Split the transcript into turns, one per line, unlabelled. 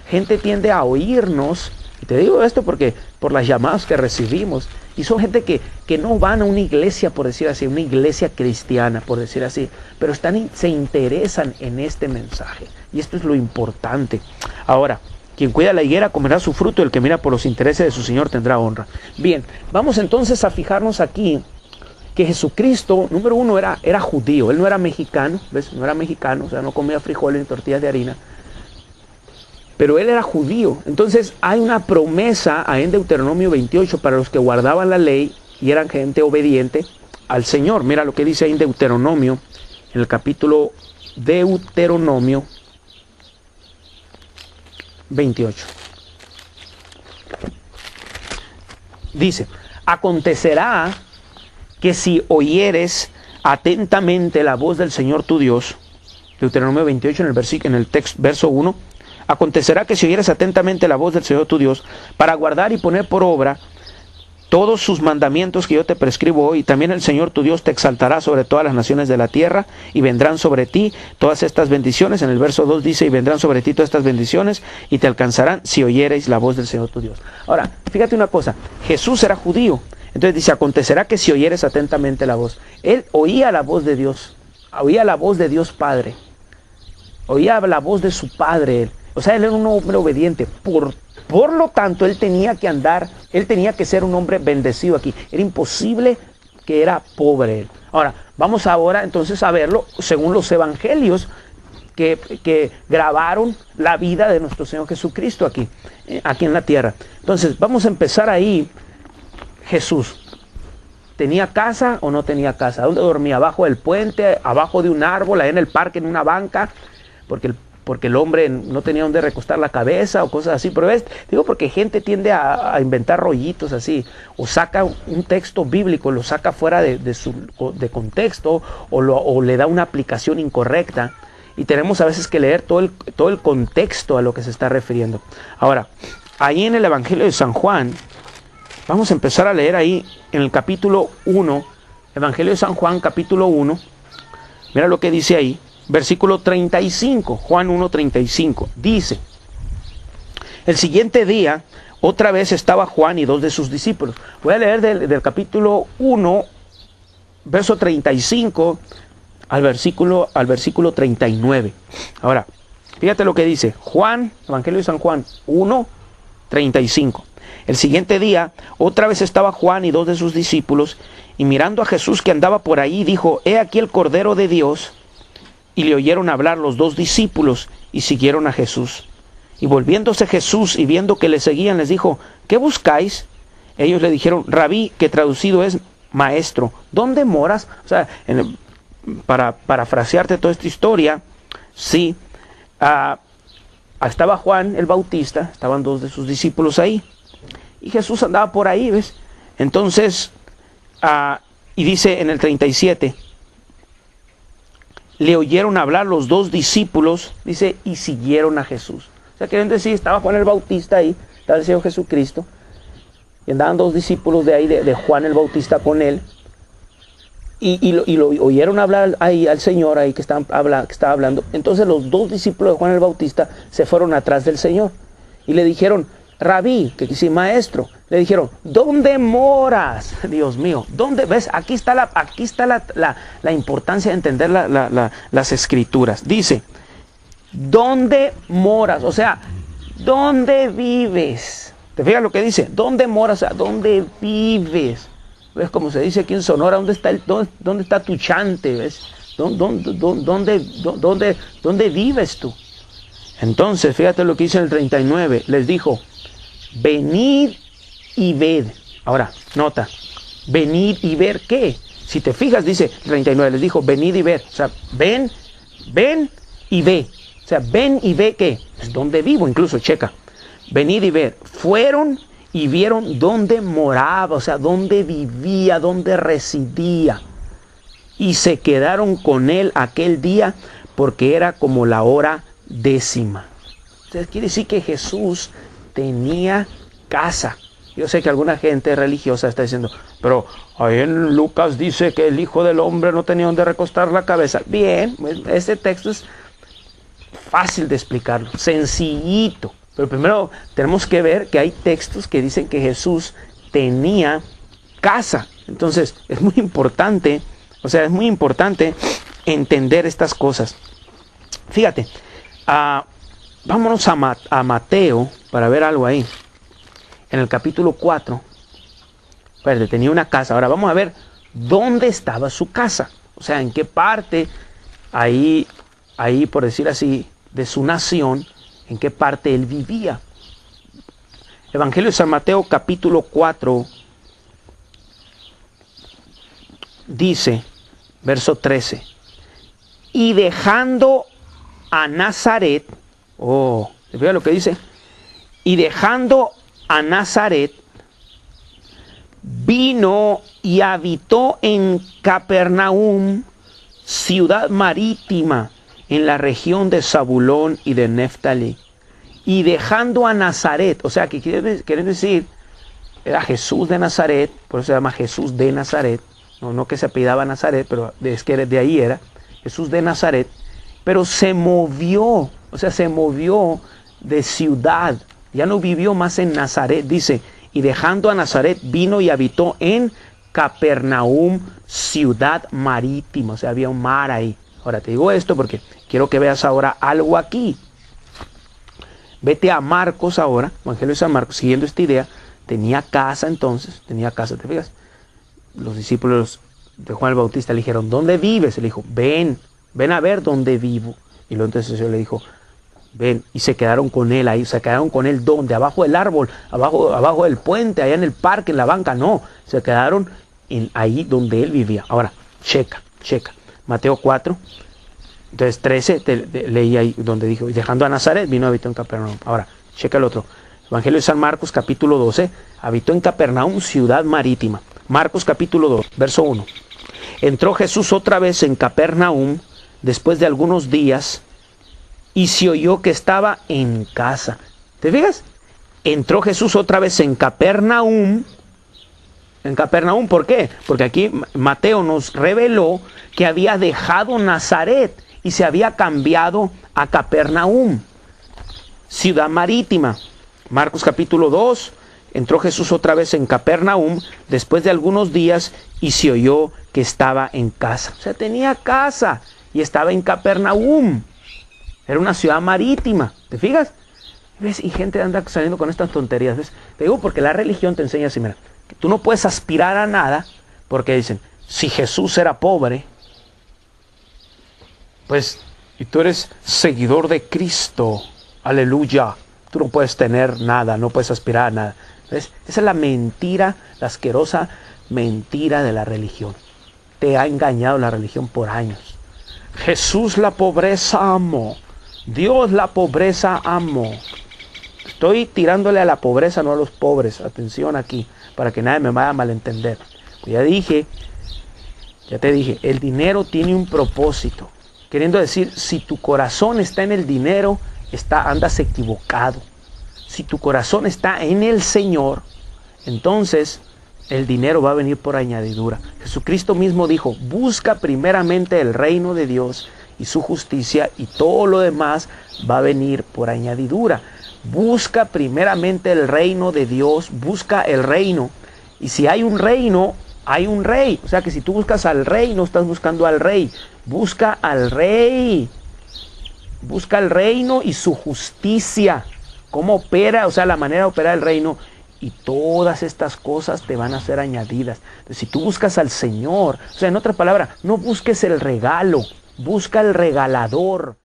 gente tiende a oírnos, y te digo esto porque por las llamadas que recibimos, y son gente que no van a una iglesia, por decir así, una iglesia cristiana, por decir así, pero se interesan en este mensaje. Y esto es lo importante. Ahora, quien cuida la higuera comerá su fruto, el que mira por los intereses de su Señor tendrá honra. Bien, vamos entonces a fijarnos aquí que Jesucristo, número uno, era judío. Él no era mexicano, ¿ves? No era mexicano, o sea, no comía frijoles ni tortillas de harina. Pero él era judío. Entonces hay una promesa ahí en Deuteronomio 28 para los que guardaban la ley y eran gente obediente al Señor. Mira lo que dice ahí en Deuteronomio, en el capítulo Deuteronomio 28. Dice, acontecerá que si oyeres atentamente la voz del Señor tu Dios, Deuteronomio 28 en el verso 1, acontecerá que si oyeres atentamente la voz del Señor tu Dios, para guardar y poner por obra todos sus mandamientos que yo te prescribo hoy, también el Señor tu Dios te exaltará sobre todas las naciones de la tierra, y vendrán sobre ti todas estas bendiciones. En el verso 2 dice, y vendrán sobre ti todas estas bendiciones, y te alcanzarán si oyereis la voz del Señor tu Dios. Ahora, fíjate una cosa, Jesús era judío, entonces dice, acontecerá que si oyeres atentamente la voz. Él oía la voz de Dios, oía la voz de Dios Padre, oía la voz de su Padre. O sea, él era un hombre obediente. Por lo tanto, él tenía que ser un hombre bendecido aquí. Era imposible que era pobre él. Ahora, vamos ahora entonces a verlo según los evangelios que grabaron la vida de nuestro Señor Jesucristo aquí en la tierra. Entonces, vamos a empezar ahí. Jesús, ¿tenía casa o no tenía casa? ¿Dónde dormía? ¿Abajo del puente? ¿Abajo de un árbol? ¿Ahí en el parque, en una banca? Porque el hombre no tenía donde recostar la cabeza o cosas así. Pero digo porque gente tiende a inventar rollitos así, o saca un texto bíblico, lo saca fuera de contexto, o le da una aplicación incorrecta, y tenemos a veces que leer todo el contexto a lo que se está refiriendo. Ahora, ahí en el Evangelio de San Juan, vamos a empezar a leer ahí en el capítulo 1, Evangelio de San Juan, capítulo 1, mira lo que dice ahí. Versículo 35, Juan 1:35, dice, el siguiente día, otra vez estaba Juan y dos de sus discípulos. Voy a leer del capítulo 1, verso 35, al versículo 39. Ahora, fíjate lo que dice, Juan, Evangelio de San Juan 1:35. El siguiente día, otra vez estaba Juan y dos de sus discípulos, y mirando a Jesús que andaba por ahí, dijo, he aquí el Cordero de Dios. Y le oyeron hablar los dos discípulos y siguieron a Jesús. Y volviéndose Jesús y viendo que le seguían, les dijo, ¿qué buscáis? Ellos le dijeron, Rabí, que traducido es maestro, ¿dónde moras? O sea, para parafrasearte toda esta historia, sí, estaba Juan el Bautista, estaban dos de sus discípulos ahí. Y Jesús andaba por ahí, ¿ves? Entonces, y dice en el 37, le oyeron hablar los dos discípulos, dice, y siguieron a Jesús. O sea, quieren decir, estaba Juan el Bautista ahí, estaba el Señor Jesucristo, y andaban dos discípulos de ahí, de Juan el Bautista con él, y lo oyeron hablar ahí al Señor, ahí que estaba hablando. Entonces los dos discípulos de Juan el Bautista se fueron atrás del Señor, y le dijeron, Rabí, que quiere decir maestro, le dijeron, ¿dónde moras? Dios mío, ¿dónde? ¿Ves? Aquí está la importancia de entender las escrituras. Dice, ¿dónde moras? O sea, ¿dónde vives? ¿Te fijas lo que dice? ¿Dónde moras? O sea, ¿dónde vives? ¿Ves? Como se dice aquí en Sonora, ¿dónde está tu chante? ¿Ves? ¿Dónde vives tú? Entonces, fíjate lo que dice en el 39. Les dijo, venid y ved. Ahora, nota, venid y ver qué. Si te fijas, dice 39, les dijo, venid y ver. O sea, ven y ve. O sea, ven y ve qué. Pues dónde vivo, incluso, checa. Venid y ver. Fueron y vieron dónde moraba, o sea, dónde vivía, dónde residía. Y se quedaron con él aquel día porque era como la hora 10ª. Entonces quiere decir que Jesús tenía casa. Yo sé que alguna gente religiosa está diciendo, pero ahí en Lucas dice que el Hijo del Hombre no tenía donde recostar la cabeza. Bien, este texto es fácil de explicarlo, sencillito. Pero primero tenemos que ver que hay textos que dicen que Jesús tenía casa. Entonces es muy importante, es muy importante entender estas cosas. Fíjate, vámonos a Mateo para ver algo ahí. En el capítulo 4, tenía una casa. Ahora vamos a ver dónde estaba su casa. O sea, en qué parte, ahí por decir así, de su nación, en qué parte él vivía. Evangelio de San Mateo, capítulo 4, dice, verso 13, y dejando a Nazaret, fíjate lo que dice, y dejando a Nazaret, vino y habitó en Capernaum, ciudad marítima, en la región de Zabulón y de Neftalí. Y dejando a Nazaret, o sea, que quiere decir, era Jesús de Nazaret, por eso se llama Jesús de Nazaret, no que se apellidaba Nazaret, pero es que de ahí era, Jesús de Nazaret, pero se movió de ciudad, ya no vivió más en Nazaret, dice, y dejando a Nazaret vino y habitó en Capernaum, ciudad marítima, o sea, había un mar ahí. Ahora te digo esto porque quiero que veas ahora algo aquí. Vete a Marcos ahora, Evangelio de San Marcos, siguiendo esta idea. Tenía casa entonces, ¿te fijas? Los discípulos de Juan el Bautista le dijeron, ¿dónde vives? Él dijo, ven a ver dónde vivo. Y luego entonces el Señor le dijo, ven, y se quedaron con él ahí. Se quedaron con él, ¿dónde? Abajo del árbol, abajo del puente, allá en el parque, en la banca. No, se quedaron ahí donde él vivía. Ahora, checa. Mateo 4, entonces 13, leí ahí donde dijo, y dejando a Nazaret, vino y habitó en Capernaum. Ahora, checa el otro. Evangelio de San Marcos, capítulo 12, habitó en Capernaum, ciudad marítima. Marcos, capítulo 2, verso 1. Entró Jesús otra vez en Capernaum, después de algunos días, y se oyó que estaba en casa. ¿Te fijas? Entró Jesús otra vez en Capernaum. En Capernaum, ¿por qué? Porque aquí Mateo nos reveló que había dejado Nazaret y se había cambiado a Capernaum, ciudad marítima. Marcos capítulo 2, entró Jesús otra vez en Capernaum después de algunos días y se oyó que estaba en casa. O sea, tenía casa y estaba en Capernaum. Era una ciudad marítima, ¿te fijas? ¿Ves? Y gente anda saliendo con estas tonterías, ¿ves? Te digo porque la religión te enseña así, mira, que tú no puedes aspirar a nada, porque dicen, si Jesús era pobre, pues, y tú eres seguidor de Cristo, aleluya, tú no puedes tener nada, no puedes aspirar a nada. ¿Ves? Esa es la mentira, la asquerosa mentira de la religión. Te ha engañado la religión por años. Jesús la pobreza amó. Dios la pobreza amó. Estoy tirándole a la pobreza, no a los pobres. Atención aquí, para que nadie me vaya a malentender. Pues ya te dije, el dinero tiene un propósito. Queriendo decir, si tu corazón está en el dinero, andas equivocado. Si tu corazón está en el Señor, entonces el dinero va a venir por añadidura. Jesucristo mismo dijo, busca primeramente el reino de Dios y su justicia, y todo lo demás va a venir por añadidura. Busca primeramente el reino de Dios, busca el reino. Y si hay un reino, hay un rey. O sea que si tú buscas al rey, no estás buscando al rey. Busca al rey. Busca el reino y su justicia. ¿Cómo opera? O sea, la manera de operar el reino. Y todas estas cosas te van a ser añadidas. Entonces, si tú buscas al Señor, o sea, en otras palabras, no busques el regalo, busca el regalador.